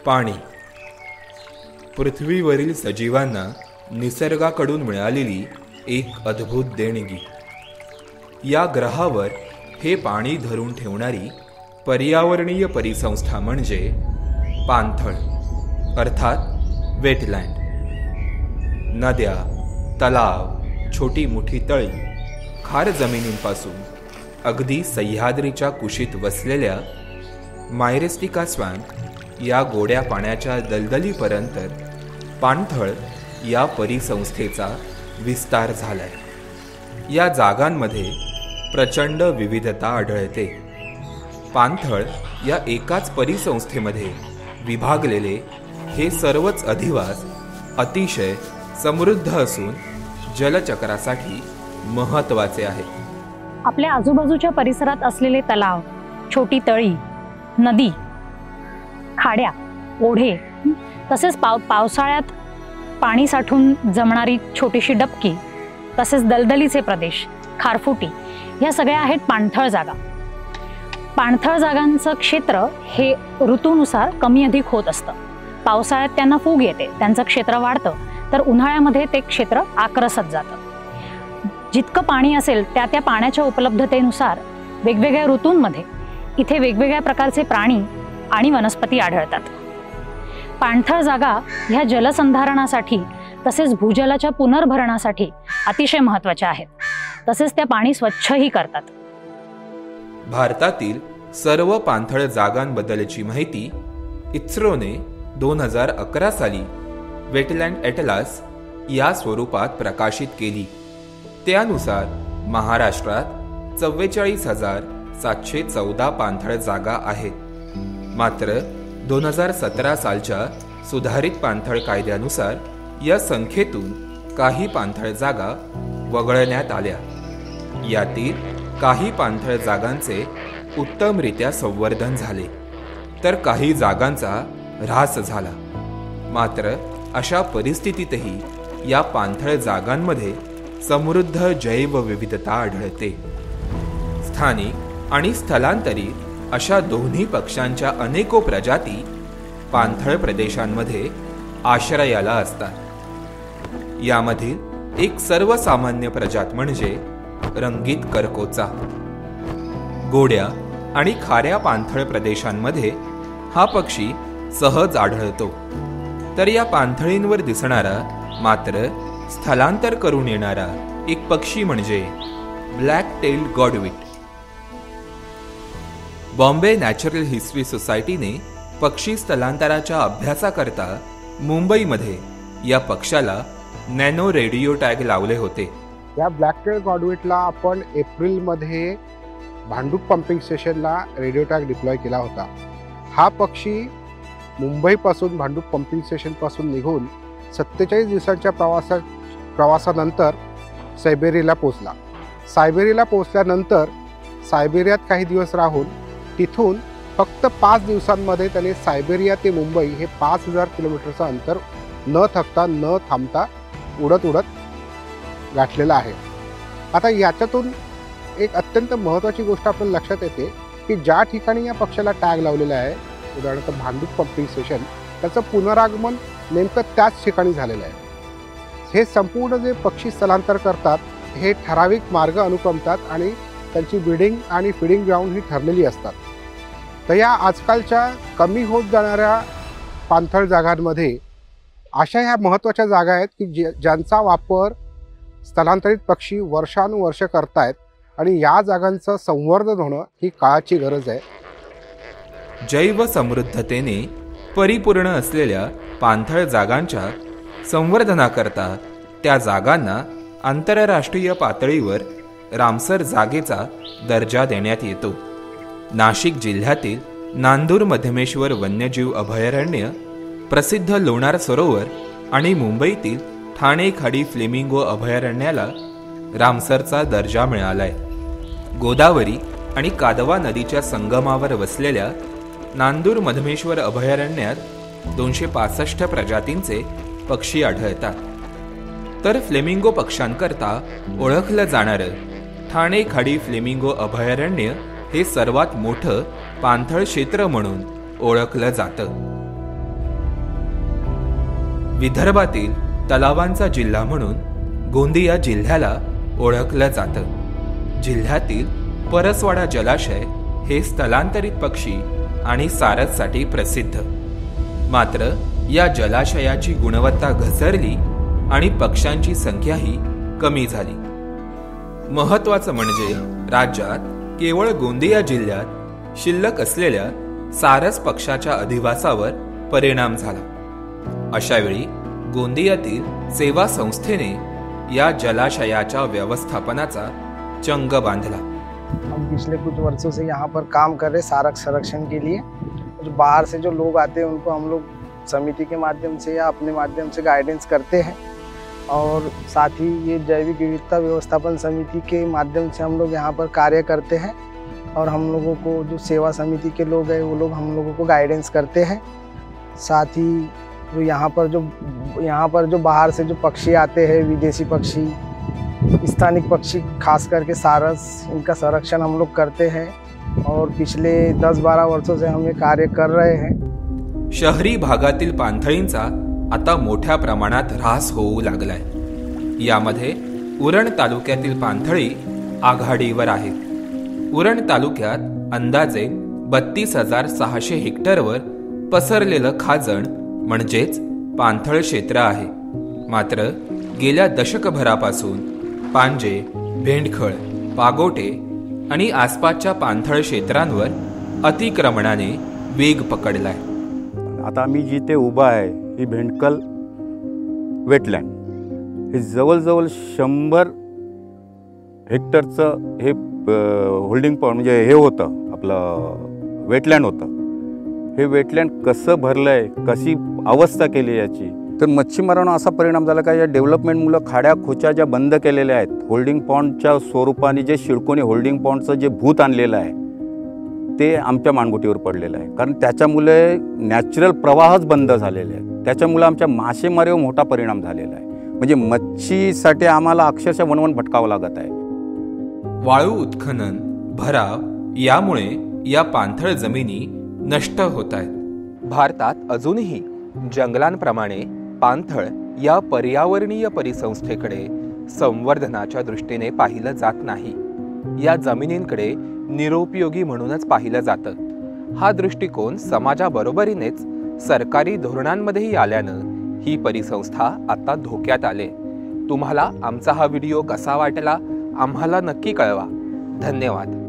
पाणी पृथ्वीवरील सजीवांना निसर्गाकडून मिळालेली एक अद्भुत देणगी. या ग्रहावर हे पाणी धरून ठेवणारी पर्यावरणीय परिसंस्था म्हणजे पाणथळ अर्थात वेटलँड. नद्या, तलाव, छोटी मोठी तळी, खार जमिनींपासून अगदी सह्याद्रीच्या कुशीत वसलेल्या मायरेस्टिका स्वॅम्प या गोड्या पाण्याच्या दलदलीपर्यंत पाणथळ या परिसंस्थेचा विस्तार झालाय. या जागांमध्ये प्रचंड विविधता आढळते. पाणथळ या एकाच परिसंस्थेमध्ये विभागलेले हे सर्वच अधिवास अतिशय समृद्ध असून जलचक्रासाठी महत्त्वाचे आहेत. आपल्या आजूबाजूच्या परिसरात असलेले तलाव, छोटी तळी, नदी, खाड्या, ओढे, तसेच पावसाळ्यात पाणी साठून जमणारी छोटीशी डबकी, तसेच दलदलीचे प्रदेश, खारफुटी, या सगळ्या आहेत पाणथळ जागा. पाणथळ जागांचं क्षेत्र हे ऋतूनुसार कमी अधिक होत असतं. पावसाळ्यात त्यांना फूग येते, त्यांचं क्षेत्र वाढतं, तर उन्हाळ्यामध्ये ते क्षेत्र आकरसत जातं. जितकं पाणी असेल त्या पाण्याच्या उपलब्धतेनुसार वेगवेगळ्या ऋतूंमध्ये इथे वेगवेगळ्या प्रकारचे प्राणी आणि वनस्पती आढळतात. पाणथळ जागा ह्या जलसंधारणासाठी तसेच भूजलाच्या पुनर्भरणासाठी अतिशय महत्त्वाच्या आहेत. तसेच त्या पाणी स्वच्छही करतात. भारतातील सर्व पाणथळ जागांबद्दलची माहिती इस्रोने 2011 साली वेटलँड ॲटलास या स्वरूपात प्रकाशित केली. त्यानुसार महाराष्ट्रात 44,714 पाणथळ जागा आहेत. मात्र 2017 सालच्या सुधारित पाणथळ कायद्यानुसार या संख्येतून काही पाणथळ जागा वगळण्यात आल्या. यातील काही पाणथळ जागांचे उत्तमरित्या संवर्धन झाले, तर काही जागांचा ऱ्हास झाला. मात्र अशा परिस्थितीतही या पाणथळ जागांमध्ये समृद्ध जैवविविधता आढळते. स्थानिक आणि स्थलांतरित अशा दोन्ही पक्ष्यांच्या अनेको प्रजाती पाणथळ प्रदेशांमध्ये आश्रयाला असतात. यामधील एक सर्वसामान्य प्रजात म्हणजे रंगीत करकोचा. गोड्या आणि खाऱ्या पाणथळ प्रदेशांमध्ये हा पक्षी सहज आढळतो. तर या पाणथळींवर दिसणारा मात्र स्थलांतर करून येणारा एक पक्षी म्हणजे black tailed गॉडविट. Bombay natural history सोसायटीने पक्षी स्थलांतराच्या अभ्यासाकरता मुंबईमध्ये या पक्षाला नॅनो रेडिओ टॅग लावले होते. या ब्लॅक टेल्ड गॉडविटला आपण एप्रिलमध्ये भांडूप पंपिंग स्टेशनला रेडिओ टॅग डिप्लॉय केला होता. हा पक्षी मुंबईपासून भांडूप पंपिंग स्टेशनपासून निघून 47 दिवसांच्या प्रवासानंतर सायबेरियाला पोचला. सायबेरियाला पोचल्यानंतर सायबेरियात काही दिवस राहून तिथून फक्त 5 दिवसांमध्ये त्याने सायबेरिया ते मुंबई हे 5000 किलोमीटरचं अंतर न थकता न थांबता उडत गाठलेलं आहे. आता याच्यातून एक अत्यंत महत्त्वाची गोष्ट आपल्याला लक्षात येते की ज्या ठिकाणी या पक्षाला टॅग लावलेला आहे, उदाहरणार्थ भांडूप पंपिंग स्टेशन, त्याचं पुनरागमन नेमकं त्याच ठिकाणी झालेलं आहे. हे संपूर्ण जे पक्षी स्थलांतर करतात हे ठराविक मार्ग अनुक्रमतात आणि त्यांची ब्रीडिंग आणि फीडिंग ग्राउंड ही ठरलेली असतात. तर या आजकालच्या कमी होत जाणाऱ्या पाणथळ जागांमध्ये अशा ह्या महत्त्वाच्या जागा आहेत की ज्यांचा वापर स्थलांतरित पक्षी वर्षानुवर्ष करतायत आणि या जागांचं संवर्धन होणं ही काळाची गरज आहे. जैव समृद्धतेने परिपूर्ण असलेल्या पाणथळ जागांच्या संवर्धनाकरता त्या जागांना आंतरराष्ट्रीय पातळीवर रामसर जागेचा दर्जा देण्यात येतो. नाशिक जिल्ह्यातील नांदूर मध्यमेश्वर वन्यजीव अभयारण्य, प्रसिद्ध लोणार सरोवर आणि मुंबईतील ठाणे खाडी फ्लेमिंगो अभयारण्याला रामसरचा दर्जा मिळालाय. गोदावरी आणि कादवा नदीच्या संगमावर वसलेल्या नांदूर मध्यमेश्वर अभयारण्यात 265 प्रजातींचे पक्षी आढळतात. तर फ्लेमिंगो पक्ष्यांकरता ओळखलं जाणारं ठाणे खाडी फ्लेमिंगो अभयारण्य हे सर्वात मोठं पाणथळ क्षेत्र म्हणून ओळखलं जातं. विदर्भातील तलावांचा जिल्हा म्हणून गोंदिया जिल्ह्याला ओळखलं जातं. जिल्ह्यातील परसवाडा जलाशय हे स्थलांतरित पक्षी आणि सारससाठी प्रसिद्ध. मात्र या जलाशयाची गुणवत्ता घसरली आणि पक्ष्यांची संख्याही कमी झाली. महत्त्वाचं म्हणजे राज्यात केवळ गोंदिया जिल्ह्यात शिल्लक असलेल्या सारस पक्षाच्या अधिवासावर परिणाम झाला. अशावेळी गोंदियातील सेवा संस्थेने या जलाशयाच्या व्यवस्थापनाचा चंग बांधला. हम पिछले कुछ वर्षों से यहाँ पर काम कर रहे सारक संरक्षण के लिए. जो बाहर से जो लोग आते हैं उनको हम लोग समिति के माध्यम से या अपने माध्यम से गाइडेंस करते हैं, और साथ ही ये जैविक विविधता व्यवस्थापन समिति के माध्यम से हम लोग यहाँ पर कार्य करते हैं, और हम लोगों को जो सेवा समिति के लोग हैं वो लोग हम लोगों को गाइडेंस करते हैं. साथ ही जो यहाँ पर जो बाहर से जो पक्षी आते हैं, विदेशी पक्षी, स्थानिक पक्षी, खास करके सारस, इनका संरक्षण हम लोग करते हैं, और पिछले 10-12 वर्षों से हम ये कार्य कर रहे हैं. शहरी भागातील पाणथळींचा आता मोठ्या प्रमाणात ऱ्हास होऊ लागलाय. यामध्ये उरण तालुक्यातील पाणथळी आघाडीवर आहेत. उरण तालुक्यात अंदाजे 32,600 हेक्टरवर पसरलेलं खाजण म्हणजेच पाणथळ क्षेत्र आहे. मात्र गेल्या दशकभरापासून पांजे, भेंडखळ, पागोटे आणि आसपासच्या पाणथळ क्षेत्रांवर अतिक्रमणाने वेग पकडलाय. आता मी जिथे उभा आहे ही भेंडकल वेटलँड, हे जवळजवळ 100 हेक्टरचं हे होल्डिंग पॉइंट म्हणजे हे होतं, आपलं वेटलँड होतं. हे वेटलँड कसं भरलंय, कशी अवस्था केली याची, तर मच्छीमारांना असा परिणाम झाला का या डेव्हलपमेंटमुळे खाड्या खोच्या ज्या बंद केलेल्या आहेत, होल्डिंग पॉइंटच्या स्वरूपाने जे शिडकोनी होल्डिंग पॉइंटचं जे भूत आणलेलं आहे ते आमच्या मानगुटीवर पडलेलं आहे. कारण त्याच्यामुळे नॅचरल प्रवाहच बंद झालेले आहेत. त्याच्यामुळे आमच्या मासेमारीवर मोठा परिणाम झालेला आहे. म्हणजे मच्छीसाठी आम्हाला अक्षरशः वणवण भटकावं लागत आहे. वाळू उत्खनन, भराव यामुळे या पाणथळ जमिनी नष्ट होत आहेत. भारतात अजूनही जंगलांप्रमाणे पाणथळ या पर्यावरणीय परिसंस्थेकडे संवर्धनाच्या दृष्टीने पाहिलं जात नाही. या जमिनींकडे निरुपयोगी म्हणूनच पाहिलं जातं. हा दृष्टिकोन समाजाबरोबरीनेच सरकारी धोरणांमध्येही आल्यानं ही परिसंस्था आता धोक्यात आले. तुम्हाला आमचा हा व्हिडिओ कसा वाटला आम्हाला नक्की कळवा. धन्यवाद.